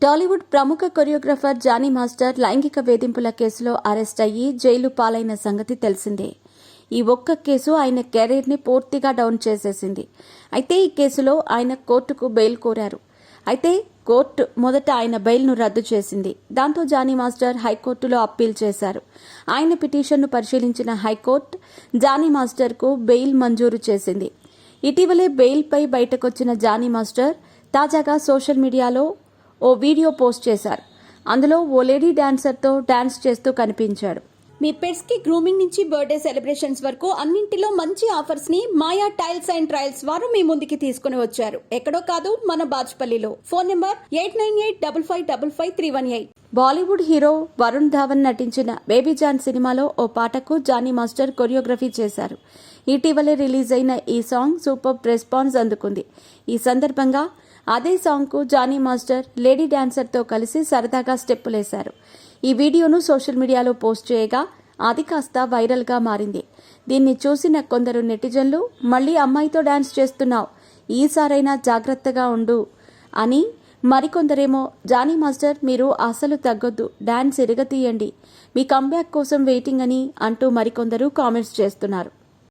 టాలీవుడ్ ప్రముఖ choreographer Johnny master లైంగిక వేధింపుల కేసులో అరెస్ట్ అయ్యి జైలు పాలైన సంగతి తెలిసిందే. ఈ ఒక్క కేసు ఆయన కెరీర్ని పూర్తిగా డౌన్ చేసేసింది. అయితే ఈ కేసులో ఆయన కోర్టుకు బెయిల్ కోరారు. అయితే కోర్టు మొదట ఆయన బెయిల్ను రద్దు చేసింది. దాంతో జానీ మాస్టర్ హైకోర్టులో అప్పీల్ చేశారు. ఆయన పిటిషన్ను పరిశీలించిన హైకోర్టు జానీ మాస్టర్కు బెయిల్ మంజూరు చేసింది. ఇటీవలే బెయిల్పై బయటకొచ్చిన జానీ మాస్టర్ తాజాగా సోషల్ మీడియాలో ఓ వీడియో పోస్ట్ చేశారు. అందులో ఓ లేడీ డాన్సర్తో డాన్స్ చేస్తూ కనిపించాడు. మీ పెట్స్ కి గ్రూమింగ్ నుంచి బర్త్డే సెలబ్రేషన్స్ వరకు అన్నింటిలో మంచి ఆఫర్స్ ని మాయా టైల్స్ అండ్ ట్రయల్స్ వారు మీ ముందుకి తీసుకుని వచ్చారు. ఎక్కడో కాదు, మన బాజ్పల్లిలో. Phone number 8985555318. Bollywood hero Varun Dhawan నటించిన బేబీ జాన్ సినిమాలో ఓ పాటకు జానీ మాస్టర్ కొరియోగ్రఫీ చేశారు. ఇటీవలే రిలీజ్ అయిన ఈ సాంగ్ సూపర్ రెస్పాన్స్ అందుకుంది. ఈ సందర్భంగా అదే సాంగ్కు జానీ మాస్టర్ లేడీ డాన్సర్తో కలిసి సరదాగా స్టెప్పులేశారు. ఈ వీడియోను సోషల్ మీడియాలో పోస్ట్ చేయగా అది కాస్త వైరల్గా మారింది. దీన్ని చూసిన కొందరు నెటిజన్లు మళ్లీ అమ్మాయితో డాన్స్ చేస్తున్నావు, ఈసారైనా జాగ్రత్తగా ఉండు అని, మరికొందరేమో జానీ మాస్టర్ మీరు అసలు తగ్గొద్దు, డాన్స్ ఇరగతీయండి, మీ కంబ్యాక్ కోసం వెయిటింగ్ అని అంటూ మరికొందరు కామెంట్స్ చేస్తున్నారు.